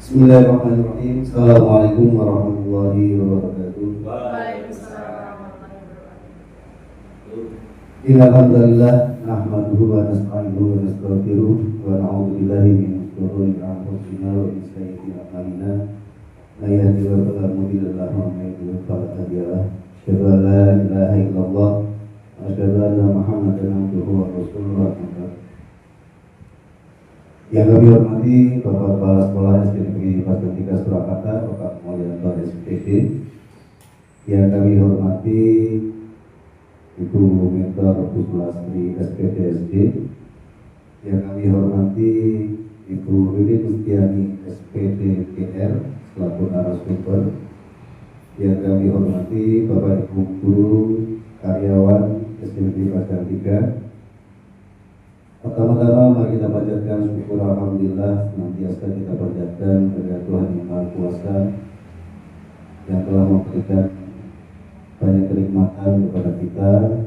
Bismillahirrahmanirrahim. Assalamualaikum warahmatullahi wabarakatuh. Waalaikumsalam warahmatullahi wabarakatuh. Alhamdulillah nahmaduhu wa nasta'inuhu wa nastaghfiruh wa na'udzu billahi min shururi anfusina wa min sayyiati a'malina. May yahdihillahu fala mudilla lahu wa may yudlil fala hadiya lahu. Asyhadu an la ilaha illallah wa asyhadu anna Muhammadan abduhu wa rasuluh. Yang kami hormati Bapak Kepala Sekolah SD Negeri 43 Surakarta, Bapak Mulyanto SPD. Yang kami hormati Ibu Mentor Pusulastri SPD SD. Yang kami hormati Ibu Riri Mustiani SPD GR selaku narasumber. Yang kami hormati Bapak Ibu Guru Karyawan SD Negeri 43. Pertama-tama mari kita panjatkan syukur alhamdulillah senantiasa kita panjatkan kepada Tuhan Yang Maha Kuasa yang telah memberikan banyak kenikmatan kepada kita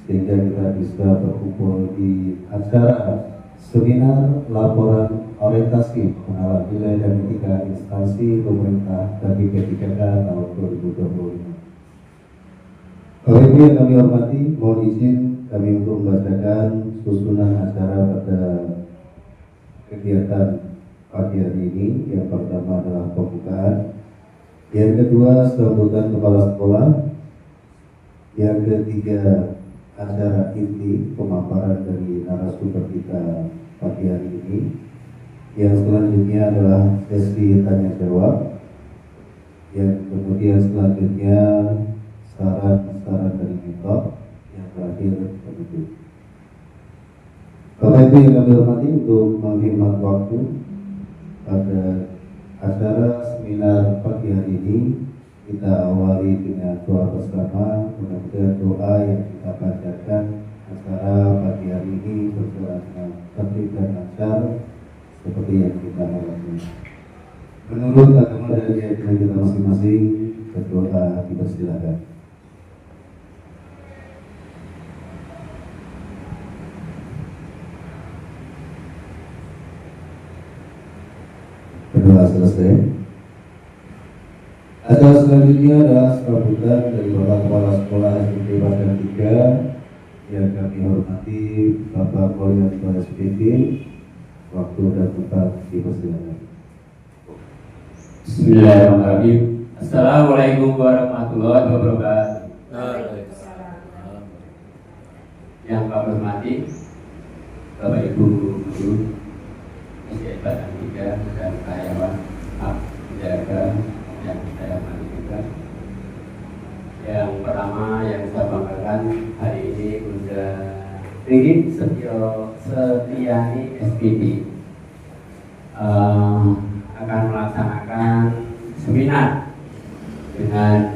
sehingga kita bisa berkumpul di acara seminar laporan orientasi pengenalan nilai dan etika instansi pemerintah bagi P3K tahun 2025. Bapak Ibu yang kami hormati, mohon izin kami untuk membacakan susunan acara pada kegiatan pagi hari ini. Yang pertama adalah pembukaan, yang kedua sambutan kepala sekolah, yang ketiga acara inti pemaparan dari narasumber kita pagi hari ini, yang selanjutnya adalah sesi tanya jawab, yang kemudian selanjutnya saran-saran dari mentor, yang terakhir penutup. Bapak Ibu yang kami hormati, untuk menghemat waktu pada acara seminar pagi hari ini, kita awali dengan doa bersama. Mudah-mudahan doa yang kita bacakan acara pagi hari ini berjalan dengan tertib dan lancar seperti yang kita harapkan. Menurut agama dan keyakinan kita masing-masing, berdoa dipersilakan. Berdoa selesai. Acara selanjutnya adalah sambutan dari Bapak Kepala Sekolah SD Padang 3 yang kami hormati Bapak Mulyanto SPD. Waktu dan tempat dipersilakan. Bismillahirrahmanirrahim. Assalamualaikum warahmatullahi wabarakatuh. Yang kami hormati Bapak Ibu Guru SD Padang 3 dan karyawan penjaga yang saya hormati juga. Yang pertama yang saya banggakan hari ini Bunda Riri Setiani SPD akan melaksanakan seminar dengan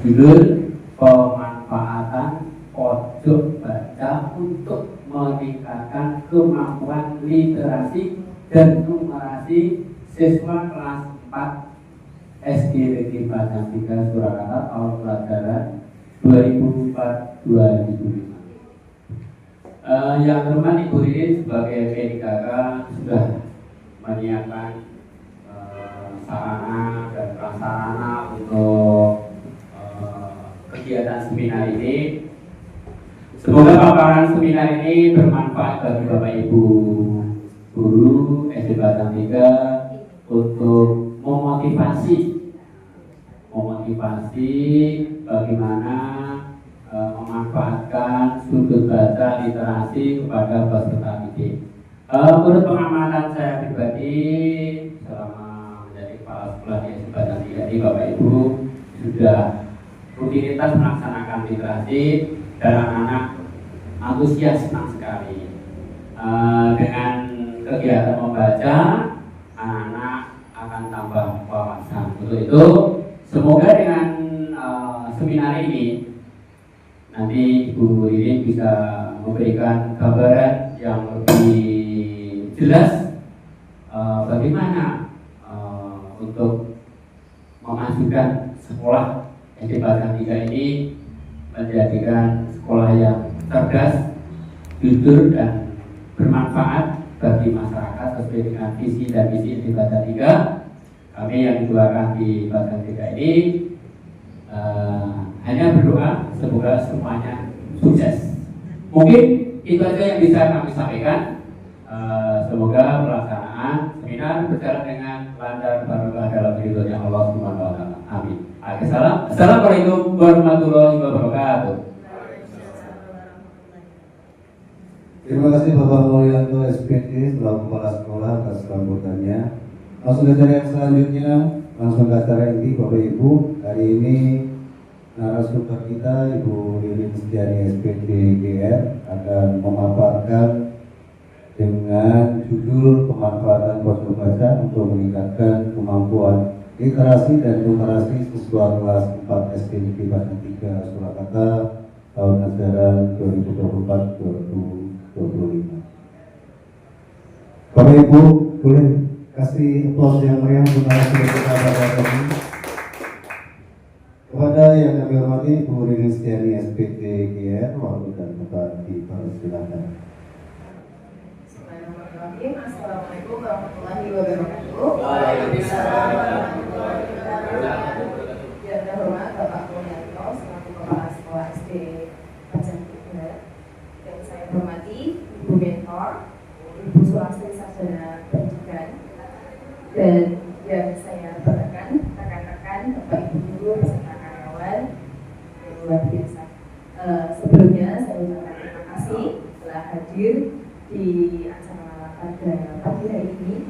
judul pemanfaatan pojok baca untuk meningkatkan kemampuan literasi dan numerasi siswa kelas 4 SD Negeri Padang 3 Surakarta tahun pelajaran 2004-2005. Yang terhormat Ibu Riri sebagai P3K sudah menyiapkan sarana dan prasarana untuk kegiatan seminar ini. Semoga paparan seminar ini bermanfaat bagi Bapak Ibu Guru SD Padang 3 untuk memotivasi bagaimana memanfaatkan sudut baca literasi kepada peserta didik. Menurut pengamatan saya pribadi selama menjadi kepala sekolah di SD Padang 3 ini, Bapak Ibu sudah rutinitas melaksanakan literasi dan anak-anak antusias, senang sekali dengan kegiatan membaca. Anak-anak akan tambah wawasan. Untuk itu semoga dengan seminar ini nanti Ibu Riri bisa memberikan gambaran yang lebih jelas bagaimana untuk memajukan sekolah SD Padang 3 ini menjadikan sekolah yang cerdas, jujur dan bermanfaat bagi masyarakat sesuai dengan visi dan misi di Badan 3. Kami yang dikeluarkan di Badan 3 ini hanya berdoa semoga semuanya sukses. Mungkin itu aja yang bisa kami sampaikan. Semoga pelaksanaan seminar berjalan dengan lancar barokah dalam ridhonya Allah Subhanahu wa taala. Amin. Assalamualaikum warahmatullahi wabarakatuh. Terima kasih Bapak Mulyanto SPD selaku kepala sekolah atas sambutannya. Langsung ke acara yang selanjutnya, langsung ke acara inti Bapak Ibu. Hari ini narasumber kita Ibu Ririn Setiani SPD GR akan memaparkan dengan judul pemanfaatan pos baca untuk meningkatkan kemampuan literasi dan numerasi siswa kelas 4 SD Negeri Badan 3 Surakarta tahun ajaran 2024-2025. Bapak Ibu boleh kasih aplaus yang meriah untuk narasumber kita pada hari ini. Kepada yang kami hormati Bu Ririn Setiani SPD GR, waktu dan tempat dipersilakan. Assalamualaikum warahmatullahi wabarakatuh. Waalaikumsalam warahmatullahi wabarakatuh. Yang terhormat Bapak Mulyanto selaku Kepala Sekolah SD Badan 3. Yang saya hormati Ibu Mentor, Ibu Sulastri Sarjana Pendidikan, dan yang saya banggakan rekan-rekan Bapak Ibu guru beserta karyawan yang luar biasa. Sebelumnya saya ucapkan terima kasih telah hadir di acara pada pagi hari ini,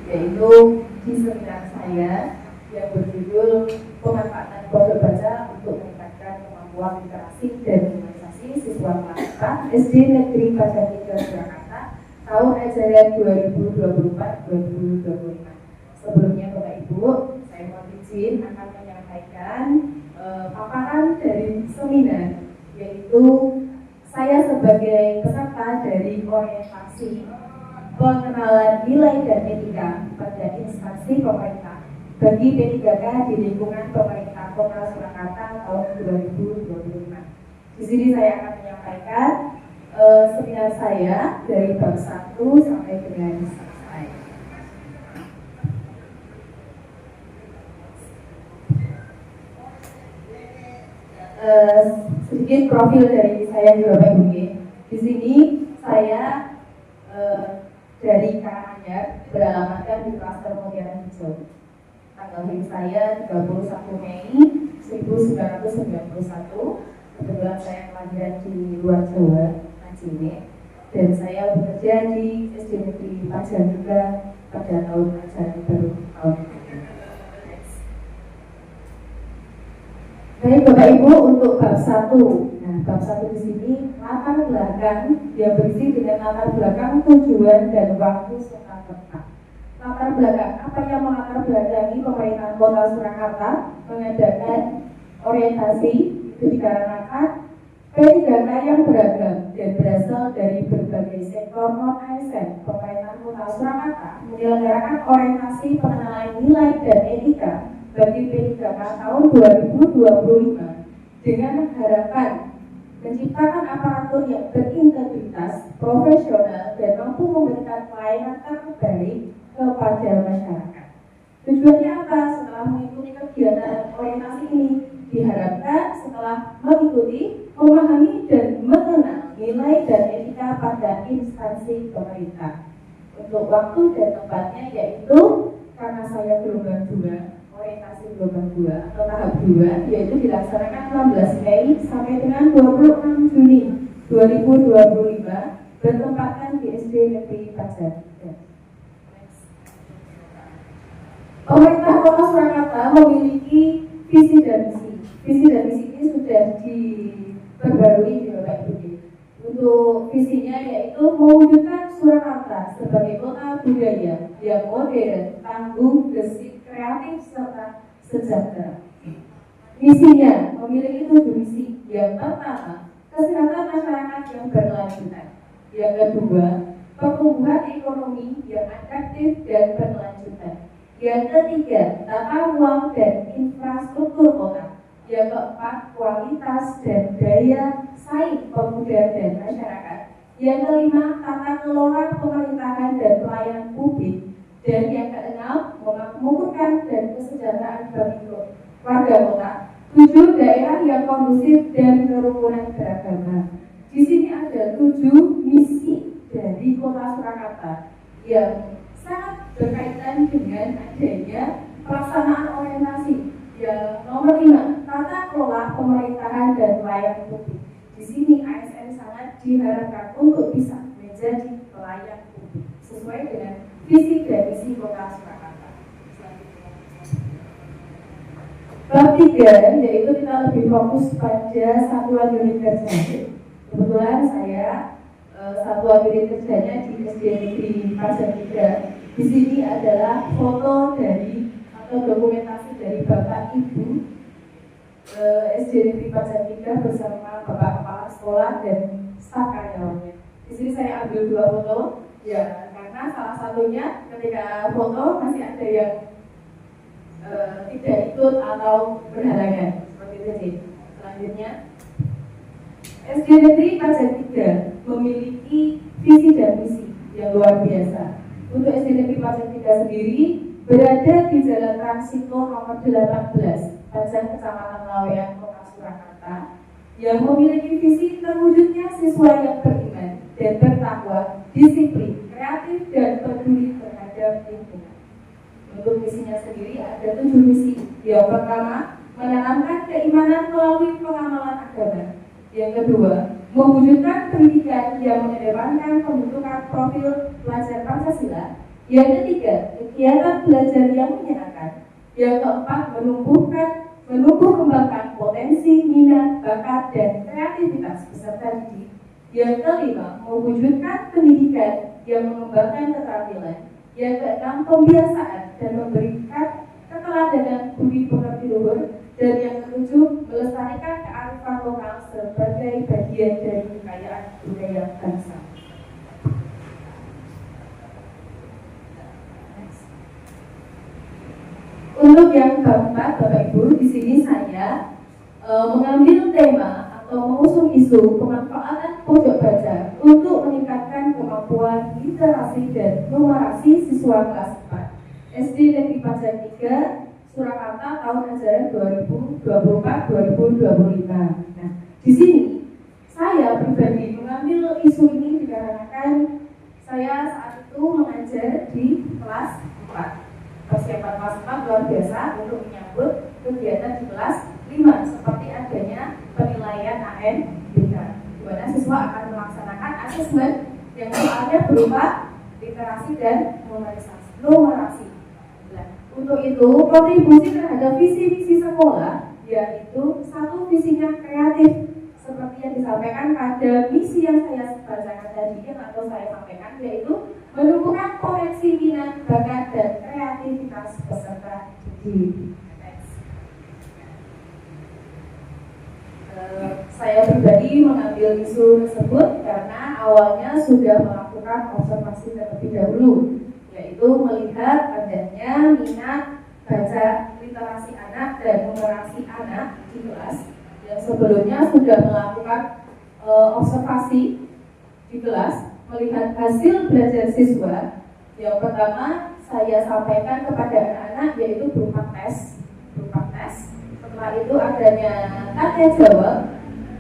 yaitu di seminar saya yang berjudul pemanfaatan pos baca untuk meningkatkan kemampuan literasi dan numerasi siswa kelas 4 SD Negeri Badan 3 Surakarta tahun ajaran 2024-2025. Sebelumnya Bapak Ibu, saya mohon izin akan menyampaikan paparan dari seminar, yaitu saya sebagai peserta dari orientasi pengenalan nilai dan etika pada instansi pemerintah bagi P3K di lingkungan pemerintah Kota Surakarta tahun 2025. Di sini saya akan menyampaikan seminar saya dari bab 1 sampai dengan selesai. Sedikit profil dari saya di Bapak Ibu. Di sini saya dari Karanganyar beralamatkan di Klaster Mutiara Hijau. Tanggal lahir saya 31 Mei 1991. Kebetulan saya kelahiran di luar Jawa, Majene, dan saya bekerja di SD Negeri Badan 3 pada tahun ajaran baru tahun ini. Baik Bapak Ibu, untuk bab 1. Nah, bab 1 di sini latar belakang yang berisi dengan latar belakang tujuan dan waktu serta tempat. Latar belakang, apa yang melatar belakangi pemerintahan Kota Surakarta mengadakan orientasi itu dikarenakan P3K yang beragam dan berasal dari berbagai sektor non-ASN. Pemerintahan Kota Surakarta menyelenggarakan orientasi pengenalan nilai dan etika bagi P3K tahun 2025 dengan harapan menciptakan aparatur yang berintegritas, profesional, dan mampu memberikan pelayanan terbaik kepada masyarakat. Tujuannya apa? Setelah mengikuti kegiatan orientasi ini, diharapkan setelah mengikuti, memahami dan mengenal nilai dan etika pada instansi pemerintah. Untuk waktu dan tempatnya yaitu karena saya gelombang 2, orientasi gelombang 2 atau tahap 2, yaitu dilaksanakan 16 Mei sampai dengan 26 Juni 2025, bertempatan di SD Negeri Badan 3. Pemerintah Kota Surakarta memiliki visi dan misi. Visi dan misi ini sudah diperbarui di Bapak Ibu. Untuk visinya yaitu mewujudkan Surakarta sebagai kota budaya yang modern, tangguh, gesit, kreatif, serta sejahtera. Misinya memiliki 7 misi. Yang pertama, kesehatan masyarakat yang berkelanjutan. Yang kedua, pertumbuhan ekonomi yang adaptif dan berkelanjutan. Yang ketiga, tata ruang dan infrastruktur kota. Yang keempat, kualitas dan daya saing pemuda dan masyarakat. Yang kelima, tata kelola pemerintahan dan pelayanan publik. Dan yang keenam, memakmurkan dan kesejahteraan bagi warga kota. 7, daerah yang kondusif dan kerukunan beragama. Di sini ada 7 misi dari Kota Surakarta yang sangat berkaitan dengan adanya pelaksanaan orientasi. Yang nomor 5, tata kelola pemerintahan dan pelayanan publik. Di sini ASN sangat diharapkan untuk bisa menjadi pelayan publik sesuai dengan visi dan misi Kota Surakarta. Bab 3, yaitu kita lebih fokus pada satuan unit kerja. Kebetulan saya satuan unit kerjanya di SD Negeri Pajar 3. Di sini adalah foto dari atau dokumentasi dari Bapak Ibu SD Negeri Pajar 3 bersama Bapak Kepala Sekolah dan staf karyawannya. Di sini saya ambil 2 foto, ya karena salah satunya ketika foto masih ada yang tidak ikut atau berhalangan seperti itu sih. Selanjutnya, SD Negeri Pajar 3 memiliki visi dan misi yang luar biasa. Untuk SD Negeri Pajar 3 sendiri berada di Jalan Transito nomor 18, Pajar Kecamatan Laweyan, Kota Surakarta, yang memiliki visi terwujudnya siswa yang beriman dan bertakwa, disiplin, kreatif dan peduli terhadap lingkungan. Untuk misinya sendiri ada 7 misi. Yang pertama, menanamkan keimanan melalui pengamalan agama. Yang kedua, mewujudkan pendidikan yang mengedepankan pembentukan profil pelajar Pancasila. Yang ketiga, kegiatan belajar yang menyenangkan. Yang keempat, menumbuh kembangkan potensi, minat, bakat, dan kreativitas peserta didik. Yang kelima, mewujudkan pendidikan yang mengembangkan keterampilan. Yang keenam, pembiasaan dan memberikan keteladanan budi pekerti luhur. Dan yang ketujuh, melestarikan kearifan lokal sebagai bagian dari kekayaan budaya bangsa. Untuk yang keempat, Bapak Ibu, di sini saya mengambil tema atau mengusung isu pemanfaatan pojok baca untuk meningkatkan kemampuan literasi dan numerasi siswa kelas 4 SD Negeri Pajar 3 Surakarta tahun ajaran 2024-2025. Nah, di sini saya pribadi mengambil isu ini dikarenakan saya saat itu mengajar di kelas 4. Persiapan kelas 4 luar biasa untuk menyambut kegiatan di kelas 5 seperti adanya penilaian ANBK, di mana siswa akan melaksanakan asesmen yang soalnya berupa literasi dan numerasi. Nah, untuk itu kontribusi terhadap visi-misi sekolah, yaitu satu visinya kreatif seperti yang disampaikan pada misi yang saya bacakan tadi atau saya sampaikan, yaitu menumbuhkan potensi minat, bakat, dan kreativitas peserta didik. Saya pribadi mengambil isu tersebut karena awalnya sudah melakukan observasi terlebih dahulu, yaitu melihat adanya minat baca literasi anak dan numerasi anak di kelas yang sebelumnya sudah melakukan observasi di kelas, melihat hasil belajar siswa. Yang pertama saya sampaikan kepada anak-anak yaitu berupa tes. Setelah itu adanya tanya jawab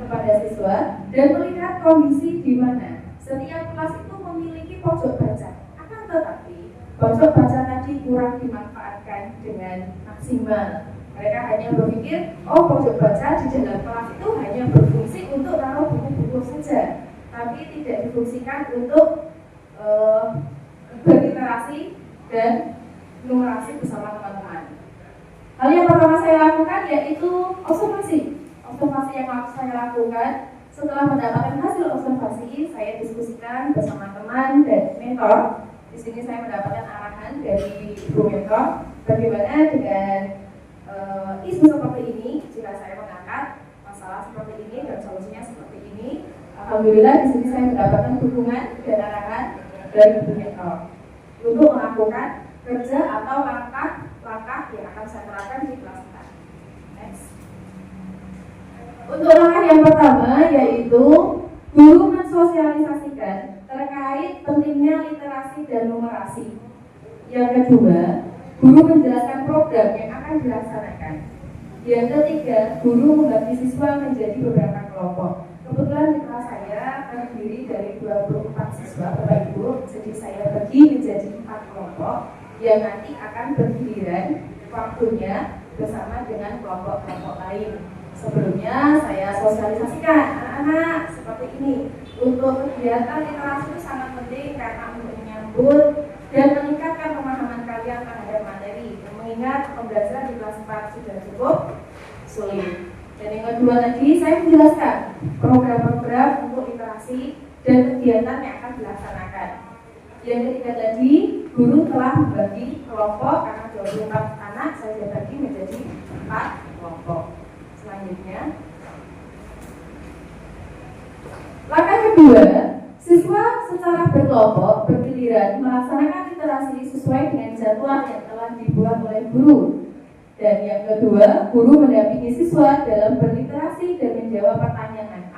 kepada siswa dan melihat kondisi di mana setiap kelas itu memiliki pojok baca. Akan tetapi pojok baca tadi kurang dimanfaatkan dengan maksimal. Mereka hanya berpikir, oh pojok baca di dalam kelas itu hanya berfungsi untuk naruh buku-buku saja, tapi tidak difungsikan untuk berliterasi dan numerasi bersama teman-teman. Hal yang pertama saya lakukan yaitu observasi. Observasi yang saya lakukan setelah mendapatkan hasil observasi, saya diskusikan bersama teman dan mentor. Di sini saya mendapatkan arahan dari ibu mentor bagaimana dengan isu seperti ini. Jika saya mengangkat masalah seperti ini dan solusinya seperti ini, alhamdulillah di sini saya mendapatkan dukungan dan arahan dari ibu mentor untuk melakukan kerja atau langkah yang akan saya terapkan di kelas 4. Next. Untuk langkah yang pertama yaitu guru mensosialisasikan terkait pentingnya literasi dan numerasi. Yang kedua, guru menjelaskan program yang akan dilaksanakan. Yang ketiga, guru membagi siswa menjadi beberapa kelompok. Kebetulan di kelas saya terdiri dari 24 siswa Bapak Ibu, jadi saya bagi menjadi 4 kelompok yang nanti akan bergiliran waktunya bersama dengan kelompok-kelompok lain. Sebelumnya saya sosialisasikan anak-anak seperti ini. Untuk kegiatan literasi itu sangat penting karena untuk menyambut dan meningkatkan pemahaman kalian terhadap materi. Mengingat pembelajaran di kelas 4 sudah cukup sulit. Dan yang kedua tadi saya menjelaskan program-program untuk literasi dan kegiatan yang akan dilaksanakan. Yang ketiga tadi, guru telah membagi kelompok karena 24 anak saya bagi menjadi 4 kelompok. Selanjutnya, langkah kedua, siswa secara berkelompok bergiliran melaksanakan literasi sesuai dengan jadwal yang telah dibuat oleh guru. Dan yang kedua, guru mendampingi siswa dalam berliterasi dan menjawab pertanyaan.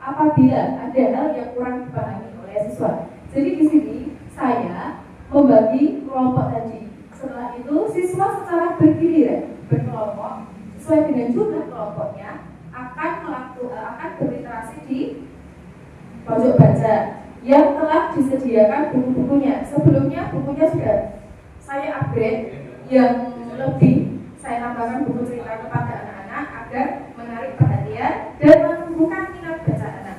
Apabila ada hal yang kurang dipahami oleh siswa. Jadi di sini saya membagi kelompok tadi. Setelah itu siswa secara bergiliran berkelompok sesuai dengan jumlah kelompoknya akan berliterasi di pojok baca yang telah disediakan buku-bukunya. Sebelumnya bukunya sudah saya upgrade yang lebih, saya tambahkan buku cerita kepada anak-anak agar menarik perhatian dan menumbuhkan minat baca anak.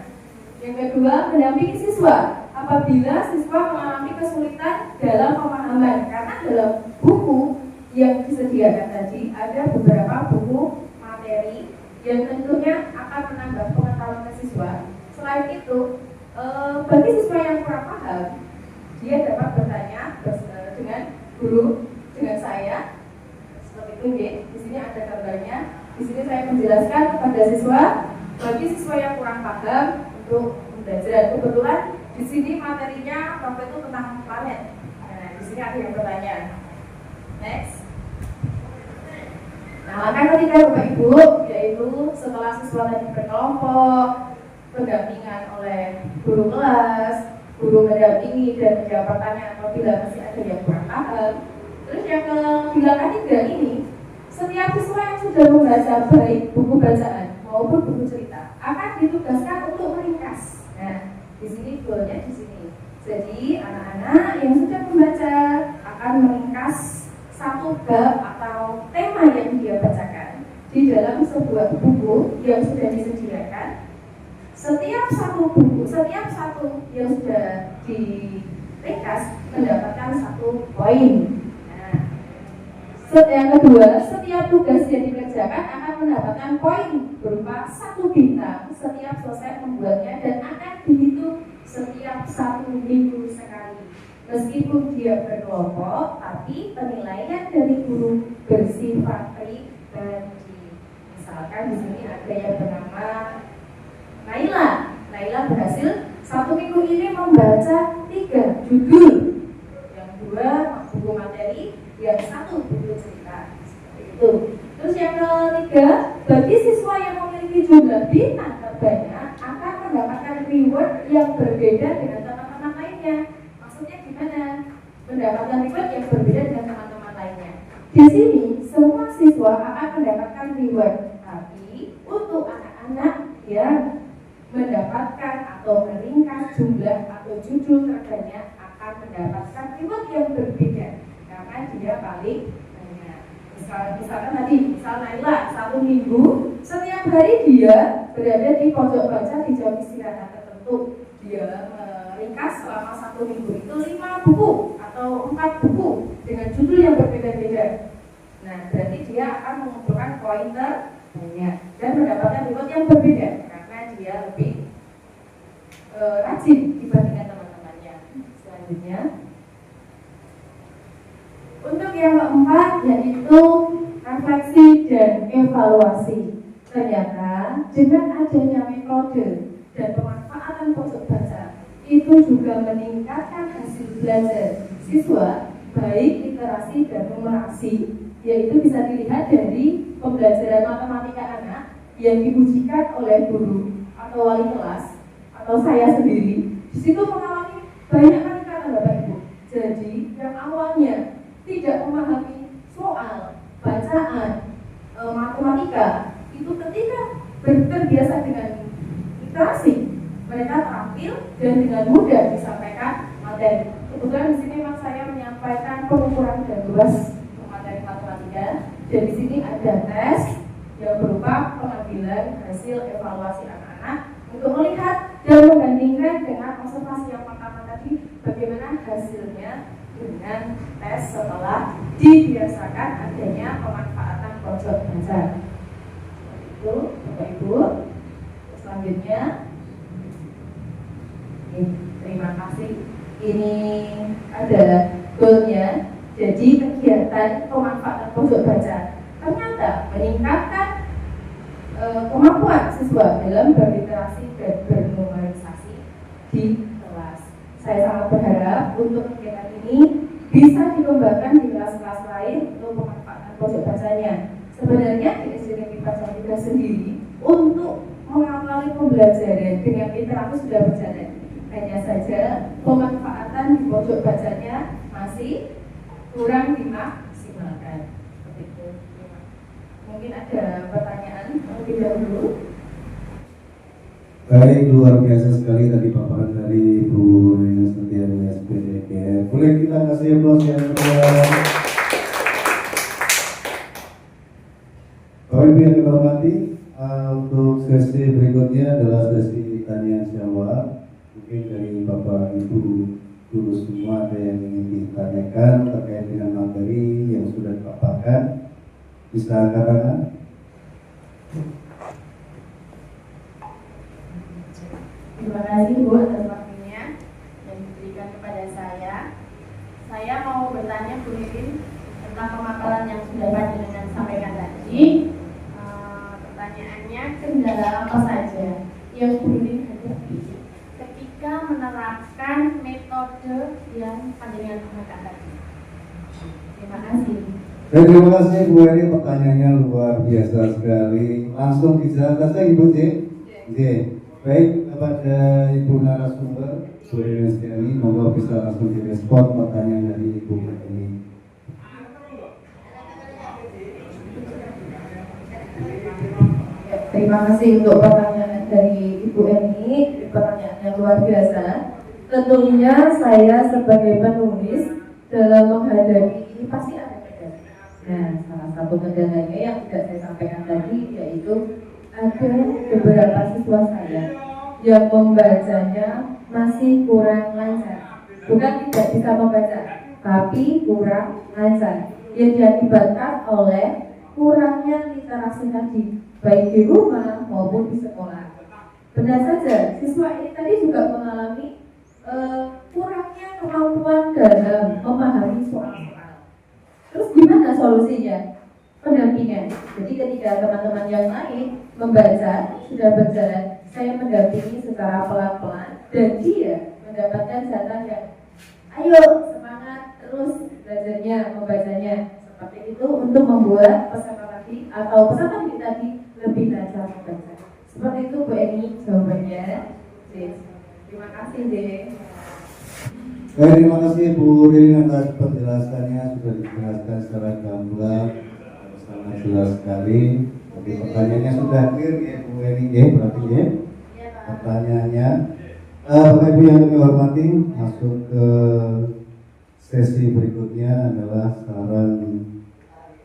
Yang kedua, mendampingi siswa apabila siswa mengalami kesulitan dalam pemahaman, karena dalam buku yang disediakan tadi ada beberapa buku materi yang tentunya akan menambah pengetahuan ke siswa. Selain itu, bagi siswa yang kurang paham, dia dapat bertanya dengan guru, dengan saya. Seperti itu, di sini ada gambarnya. Di sini saya menjelaskan kepada siswa, bagi siswa yang kurang paham untuk pembelajaran. Kebetulan di sini materinya waktu itu tentang planet. Nah, di sini ada yang bertanya. Next. Nah, langkah ketiga Bapak Ibu, yaitu setelah siswa tadi berkelompok, pendampingan oleh guru kelas, guru mendampingi dan menjawab pertanyaan apabila masih ada yang kurang paham. Terus yang ketiga ini, setiap siswa yang sudah membaca baik buku bacaan maupun buku cerita akan ditugaskan untuk meringkas. Nah, di sini goalnya di sini. Jadi anak-anak yang sudah membaca akan meringkas satu bab atau tema yang dia bacakan di dalam sebuah buku yang sudah disediakan. Setiap satu yang sudah diringkas mendapatkan 1 poin. Yang kedua, setiap tugas yang dikerjakan akan mendapatkan poin berupa 1 bintang setiap selesai membuatnya dan akan dihitung setiap 1 minggu sekali. Meskipun dia berkelompok, tapi penilaian dari guru bersifat pribadi. Misalkan di sini ada yang bernama Naila berhasil 1 minggu ini membaca 3 judul, yang 2 buku materi, yang 1 buku cerita. Seperti itu. Terus yang ketiga, bagi siswa yang memiliki jumlah bintang terbanyak akan mendapatkan reward yang berbeda dengan teman-teman lainnya. Maksudnya gimana? Mendapatkan reward yang berbeda dengan teman-teman lainnya. Di sini semua siswa akan mendapatkan reward, tapi untuk anak-anak yang mendapatkan atau meringkas jumlah atau judul terbanyak akan mendapatkan reward yang berbeda karena dia paling banyak. Misalkan tadi, Naila 1 minggu setiap hari dia berada di pojok baca di jam istirahat tertentu. Dia meringkas selama 1 minggu itu 5 buku atau 4 buku dengan judul yang berbeda-beda. Nah, berarti dia akan mengumpulkan poin terbanyak dan mendapatkan reward yang berbeda karena dia lebih rajin dibandingkan teman-temannya. Selanjutnya, untuk yang keempat yaitu refleksi dan evaluasi. Ternyata dengan adanya metode dan pemanfaatan pojok baca itu juga meningkatkan hasil belajar siswa baik literasi dan numerasi, yaitu bisa dilihat dari pembelajaran matematika anak yang diujikan oleh guru atau wali kelas atau saya sendiri di situ mengalami banyak peningkatan Bapak Ibu. Jadi yang awalnya tidak memahami soal bacaan, matematika, itu ketika terbiasa dengan literasi, mereka terampil dan dengan mudah disampaikan materi. Kebetulan di sini memang saya menyampaikan pengukuran dan tugas materi matematika, dan di sini ada tes yang berupa pengambilan hasil evaluasi anak-anak untuk melihat dan membandingkan dengan observasi yang pertama tadi bagaimana hasilnya dengan tes setelah dibiasakan adanya pemanfaatan pojok baca. Itu Bapak Ibu. Selanjutnya, terima kasih. Ini ada goalnya. Jadi kegiatan pemanfaatan pojok baca ternyata meningkatkan kemampuan siswa dalam berliterasi dan bernumerisasi di kelas. Saya sangat berharap untuk kegiatan ini bisa dikembangkan di kelas-kelas lain untuk pemanfaatan pojok bacanya. Sebenarnya di SD Negeri Pancasila sendiri untuk mengawali pembelajaran dengan literasi sudah berjalan. Hanya saja pemanfaatan di pojok bacanya masih kurang dimaksimalkan. Seperti itu. Mungkin ada pertanyaan terlebih dahulu. Baik, luar biasa sekali tadi paparan dari Bu Rina Setiani SPDKF. Boleh kita kasih aplaus yang meriah. Bapak Ibu yang kita hormati, untuk sesi berikutnya adalah sesi tanya jawab. Mungkin dari Bapak Ibu guru semua ada yang ingin ditanyakan terkait dengan materi yang sudah dipaparkan. Bisa karangan. Terima kasih Bu atas waktunya yang diberikan kepada saya. Saya mau bertanya Bu Nirin tentang pemaparan yang sudah Panjenengan sampaikan tadi. Pertanyaannya, kendala apa saja yang Bu Nirin hadapi ketika menerapkan metode yang Panjenengan gunakan tadi? Terima kasih. Terima kasih Bu Eri, pertanyaannya luar biasa sekali. Langsung dijawab saja Ibu J. Baik, kepada Ibu narasumber Bu Eri Setiani, moga bisa langsung direspon pertanyaan dari Ibu ini. Terima kasih untuk pertanyaan dari Ibu Eni, pertanyaan yang luar biasa. Tentunya saya sebagai penulis dalam menghadapi pasti ada kendala. Nah, salah satu kendalanya yang tidak saya sampaikan tadi yaitu ada beberapa siswa saya yang membacanya masih kurang lancar. Bukan tidak bisa membaca, tapi kurang lancar. Yang diakibatkan oleh kurangnya literasi tadi, baik di rumah maupun di sekolah. Benar saja, siswa ini tadi juga mengalami kurangnya kemampuan dalam memahami soal-soal. Terus gimana solusinya? Pendampingan. Jadi ketika teman-teman yang lain membaca sudah berjalan, saya mendampingi secara pelan-pelan dan dia mendapatkan jatah yang ayo semangat terus belajarnya, membacanya. Seperti itu untuk membuat peserta tadi atau peserta didik tadi lebih lancar membaca. Seperti itu Bu Eni jawabannya. Terima kasih deh. Terima kasih Bu Rini atas penjelasannya, sudah dijelaskan secara gamblang, sangat jelas sekali. Jadi pertanyaannya sudah clear ya Bu Rini ya, berarti ya. Pertanyaannya, Bapak Ibu yang kami hormati, masuk ke sesi berikutnya adalah saran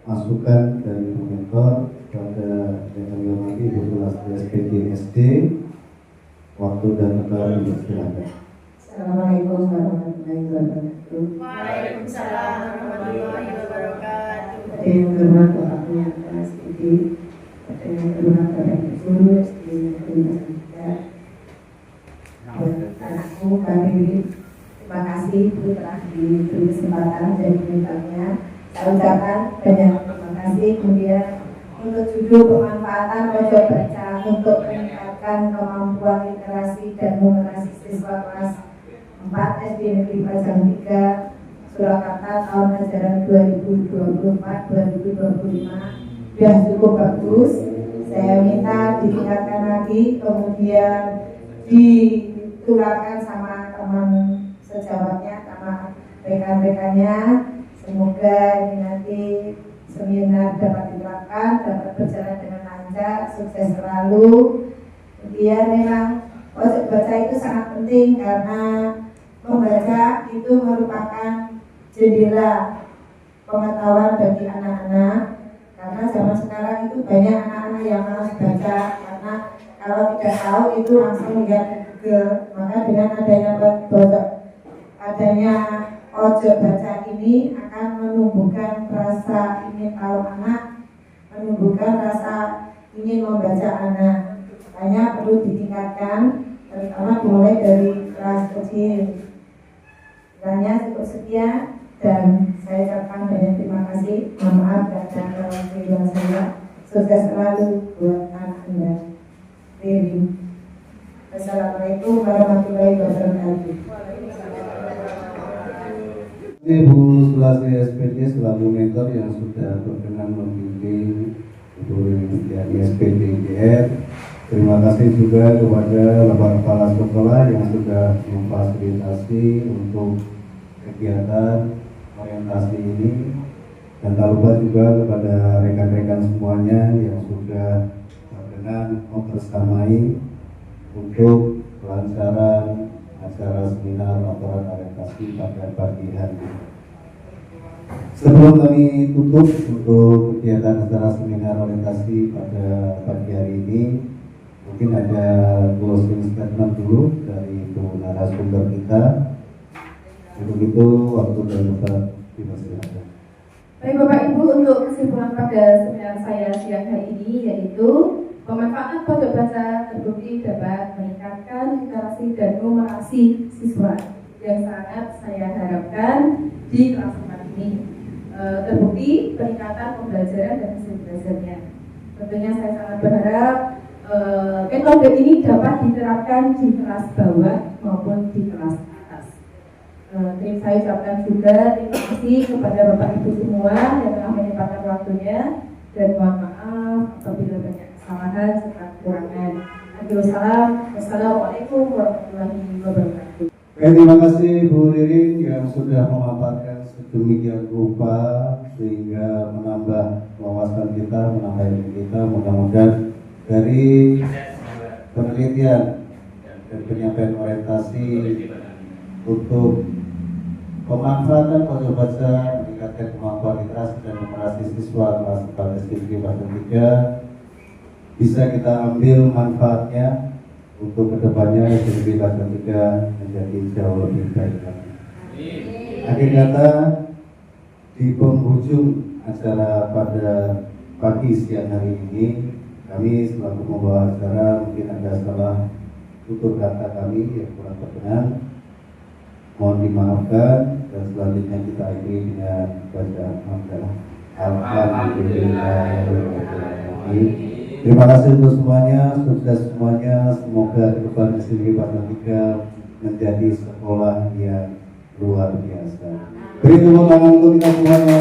masukan dari mentor kepada yang kami hormati Ibu Kelas SPG SD. Waktu dan tempat dipersilakan. Assalamualaikum warahmatullahi wabarakatuh. Waalaikumsalam warahmatullahi wabarakatuh. Ada yang hormat Bapak Punya Kelas PD, ada yang hormat Bapak Ibu Guru, ada yang hormat juga anakku kami. Terima kasih Bu telah diberi kesempatan dan dimintanya. Saya ucapkan banyak terima kasih. Kemudian untuk judul pemanfaatan pojok baca untuk meningkatkan kemampuan literasi dan numerasi siswa kelas 4 SD Negeri Pajang 3 Surakarta tahun ajaran 2024-2025 sudah cukup bagus. Saya minta ditingkatkan lagi, kemudian ditularkan sama teman sejawatnya, sama rekan-rekannya. Semoga ini nanti seminar dapat diterapkan, dapat berjalan dengan lancar, sukses selalu. Kemudian memang pojok baca itu sangat penting karena membaca itu merupakan jendela pengetahuan bagi anak-anak. Karena zaman sekarang itu banyak anak-anak yang malas baca karena kalau tidak tahu itu langsung lihat di Google. Maka dengan adanya pojok baca ini akan menumbuhkan rasa ingin tahu anak, menumbuhkan rasa ingin membaca anak. Makanya perlu ditingkatkan, terutama dimulai dari kelas kecil. Kiranya cukup sekian dan saya ucapkan banyak terima kasih. Mohon maaf dan kewakilian saya. Sukses selalu buat anak Anda. Riri. Assalamualaikum warahmatullahi wabarakatuh. Ibu Sulasi SPD selaku mentor yang sudah berkenan membimbing Ibu Riani SPD IGR. Terima kasih juga kepada Bapak Kepala Sekolah yang sudah memfasilitasi untuk kegiatan orientasi ini, dan tak lupa juga kepada rekan-rekan semuanya yang sudah berkenan membersamai untuk kelancaran acara seminar laporan orientasi pada pagi hari ini. Sebelum kami tutup untuk kegiatan acara seminar orientasi pada pagi hari ini, mungkin ada closing statement dulu dari Ibu narasumber kita. Untuk itu waktu dan tempat dipersilakan. Baik Bapak Ibu, untuk kesimpulan pada seminar saya siang hari ini yaitu pemanfaatan pojok baca terbukti dapat meningkatkan literasi dan numerasi siswa yang sangat saya harapkan di kelas 4 ini. Terbukti peningkatan pembelajaran dan hasil belajarnya. Tentunya saya sangat berharap metode ini dapat diterapkan di kelas bawah maupun di kelas atas. Saya ucapkan juga terima kasih kepada Bapak Ibu semua yang telah menyempatkan waktunya, dan mohon maaf apabila banyak kesalahan serta kekurangan. Wassalamualaikum warahmatullahi wabarakatuh. Terima kasih Bu Ririn yang sudah memaparkan sedemikian rupa sehingga menambah wawasan kita, menambah ilmu kita. Mudah-mudahan dari penelitian dan penyampaian orientasi untuk pemanfaatan pojok baca meningkatkan kemampuan literasi dan numerasi siswa kelas 4 SD kelas 3 bisa kita ambil manfaatnya untuk kedepannya SD kelas 3 menjadi jauh lebih baik lagi. Akhir kata, di penghujung acara pada pagi siang hari ini, kami selaku pembawa acara mungkin ada salah tutur kata kami yang kurang berkenan, mohon dimaafkan, dan selanjutnya kita akhiri dengan bacaan hamdalah. Alhamdulillahirobbilalamin. Terima kasih untuk semuanya, sukses semuanya. Semoga ke depan SD Kelas 3 menjadi sekolah yang luar biasa. Beri tepuk tangan untuk kita semuanya.